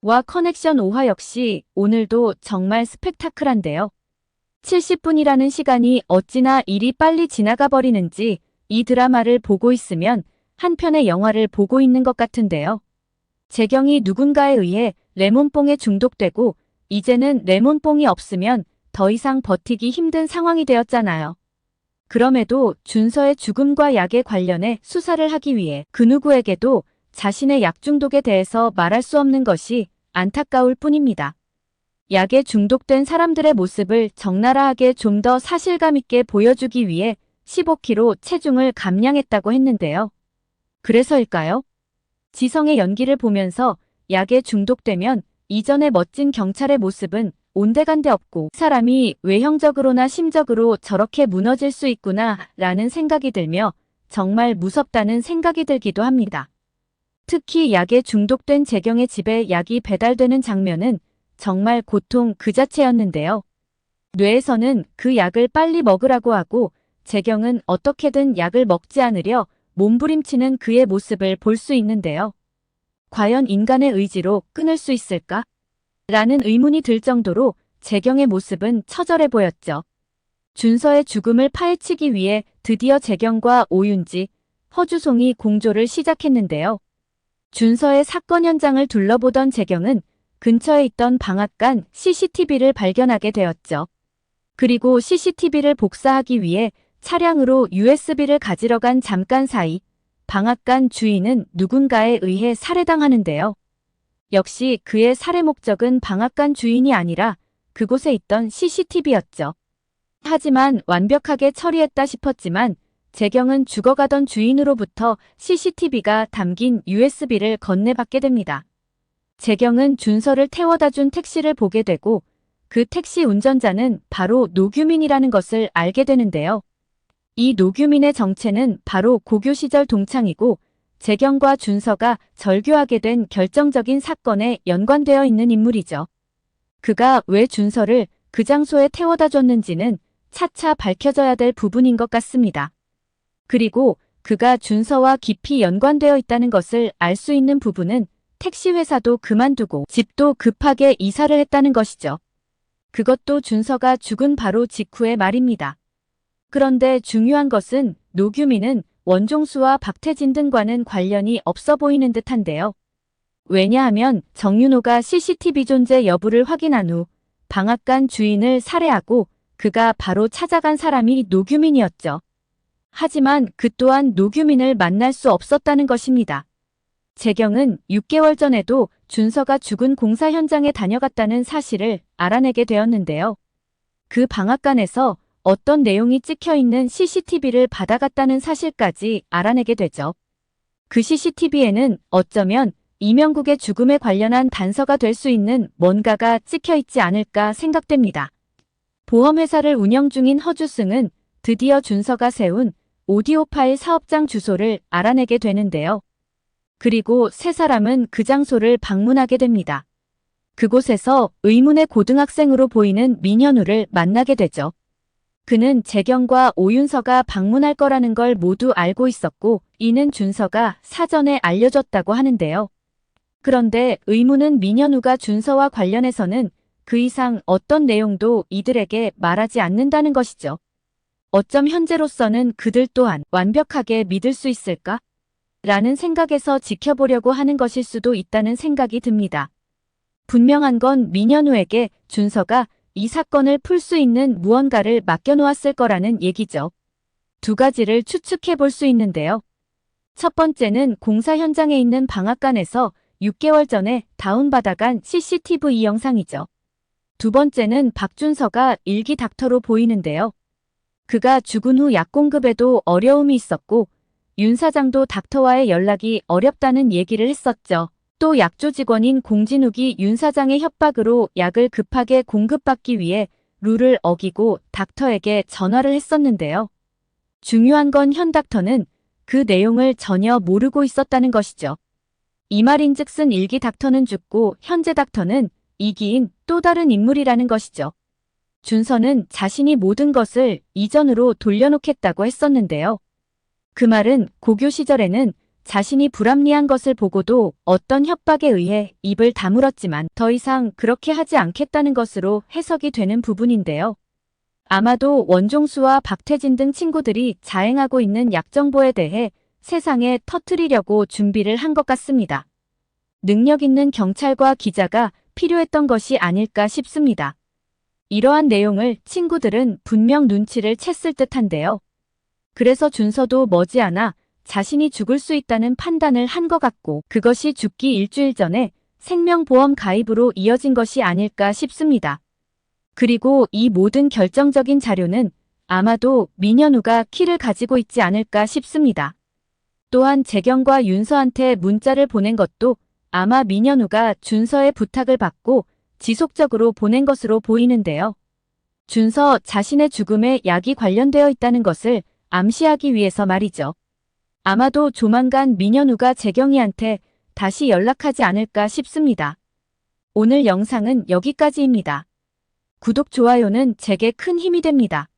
와 커넥션 5화 역시 오늘도 정말 스펙타클한데요. 70분이라는 시간이 어찌나 이리 빨리 지나가 버리는지 이 드라마를 보고 있으면 한 편의 영화를 보고 있는 것 같은데요. 재경이 누군가에 의해 레몬뽕에 중독되고 이제는 레몬뽕이 없으면 더 이상 버티기 힘든 상황이 되었잖아요. 그럼에도 준서의 죽음과 약에 관련해 수사를 하기 위해 그 누구에게도 자신의 약 중독에 대해서 말할 수 없는 것이 안타까울 뿐입니다. 약에 중독된 사람들의 모습을 적나라하게 좀 더 사실감 있게 보여주기 위해 15kg 체중을 감량했다고 했는데요. 그래서일까요? 지성의 연기를 보면서 약에 중독되면 이전의 멋진 경찰의 모습은 온데간데 없고 사람이 외형적으로나 심적으로 저렇게 무너질 수 있구나 라는 생각이 들며 정말 무섭다는 생각이 들기도 합니다. 특히 약에 중독된 재경의 집에 약이 배달되는 장면은 정말 고통 그 자체였는데요. 뇌에서는 그 약을 빨리 먹으라고 하고 재경은 어떻게든 약을 먹지 않으려 몸부림치는 그의 모습을 볼 수 있는데요. 과연 인간의 의지로 끊을 수 있을까? 라는 의문이 들 정도로 재경의 모습은 처절해 보였죠. 준서의 죽음을 파헤치기 위해 드디어 재경과 오윤지, 허주송이 공조를 시작했는데요. 준서의 사건 현장을 둘러보던 재경은 근처에 있던 방앗간 CCTV를 발견하게 되었죠. 그리고 CCTV를 복사하기 위해 차량으로 USB를 가지러 간 잠깐 사이 방앗간 주인은 누군가에 의해 살해당하는데요. 역시 그의 살해 목적은 방앗간 주인이 아니라 그곳에 있던 CCTV였죠. 하지만 완벽하게 처리했다 싶었지만 재경은 죽어가던 주인으로부터 CCTV가 담긴 USB를 건네받게 됩니다. 재경은 준서를 태워다 준 택시를 보게 되고 그 택시 운전자는 바로 노규민이라는 것을 알게 되는데요. 이 노규민의 정체는 바로 고교 시절 동창이고 재경과 준서가 절교하게 된 결정적인 사건에 연관되어 있는 인물이죠. 그가 왜 준서를 그 장소에 태워다 줬는지는 차차 밝혀져야 될 부분인 것 같습니다. 그리고 그가 준서와 깊이 연관되어 있다는 것을 알 수 있는 부분은 택시 회사도 그만두고 집도 급하게 이사를 했다는 것이죠. 그것도 준서가 죽은 바로 직후의 말입니다. 그런데 중요한 것은 노규민은 원종수와 박태진 등과는 관련이 없어 보이는 듯한데요. 왜냐하면 정윤호가 CCTV 존재 여부를 확인한 후 방앗간 주인을 살해하고 그가 바로 찾아간 사람이 노규민이었죠. 하지만 그 또한 노규민을 만날 수 없었다는 것입니다. 재경은 6개월 전에도 준서가 죽은 공사 현장에 다녀갔다는 사실을 알아내게 되었는데요. 그 방앗간에서 어떤 내용이 찍혀있는 CCTV를 받아갔다는 사실까지 알아내게 되죠. 그 CCTV에는 어쩌면 이명국의 죽음에 관련한 단서가 될 수 있는 뭔가가 찍혀있지 않을까 생각됩니다. 보험회사를 운영 중인 허주승은 드디어 준서가 세운 오디오 파일 사업장 주소를 알아내게 되는데요. 그리고 세 사람은 그 장소를 방문하게 됩니다. 그곳에서 의문의 고등학생으로 보이는 민현우를 만나게 되죠. 그는 재경과 오윤서가 방문할 거라는 걸 모두 알고 있었고 이는 준서가 사전에 알려줬다고 하는데요. 그런데 의문은 민현우가 준서와 관련해서는 그 이상 어떤 내용도 이들에게 말하지 않는다는 것이죠. 어쩜 현재로서는 그들 또한 완벽하게 믿을 수 있을까? 라는 생각에서 지켜보려고 하는 것일 수도 있다는 생각이 듭니다. 분명한 건 민현우에게 준서가 이 사건을 풀 수 있는 무언가를 맡겨놓았을 거라는 얘기죠. 두 가지를 추측해 볼 수 있는데요. 첫 번째는 공사 현장에 있는 방앗간에서 6개월 전에 다운받아간 CCTV 영상이죠. 두 번째는 박준서가 일기 닥터로 보이는데요. 그가 죽은 후 약 공급에도 어려움이 있었고 윤 사장도 닥터와의 연락이 어렵다는 얘기를 했었죠. 또 약조 직원인 공진욱이 윤 사장의 협박으로 약을 급하게 공급받기 위해 룰을 어기고 닥터에게 전화를 했었는데요. 중요한 건 현 닥터는 그 내용을 전혀 모르고 있었다는 것이죠. 이 말인즉슨 일기 닥터는 죽고 현재 닥터는 이기인 또 다른 인물이라는 것이죠. 준서는 자신이 모든 것을 이전으로 돌려놓겠다고 했었는데요. 그 말은 고교 시절에는 자신이 불합리한 것을 보고도 어떤 협박에 의해 입을 다물었지만 더 이상 그렇게 하지 않겠다는 것으로 해석이 되는 부분인데요. 아마도 원종수와 박태진 등 친구들이 자행하고 있는 약정보에 대해 세상에 터뜨리려고 준비를 한 것 같습니다. 능력 있는 경찰과 기자가 필요했던 것이 아닐까 싶습니다. 이러한 내용을 친구들은 분명 눈치를 챘을 듯한데요. 그래서 준서도 머지않아 자신이 죽을 수 있다는 판단을 한 것 같고 그것이 죽기 일주일 전에 생명보험 가입으로 이어진 것이 아닐까 싶습니다. 그리고 이 모든 결정적인 자료는 아마도 민현우가 키를 가지고 있지 않을까 싶습니다. 또한 재경과 윤서한테 문자를 보낸 것도 아마 민현우가 준서의 부탁을 받고 지속적으로 보낸 것으로 보이는데요. 준서 자신의 죽음에 약이 관련되어 있다는 것을 암시하기 위해서 말이죠. 아마도 조만간 민현우가 재경이한테 다시 연락하지 않을까 싶습니다. 오늘 영상은 여기까지입니다. 구독, 좋아요는 제게 큰 힘이 됩니다.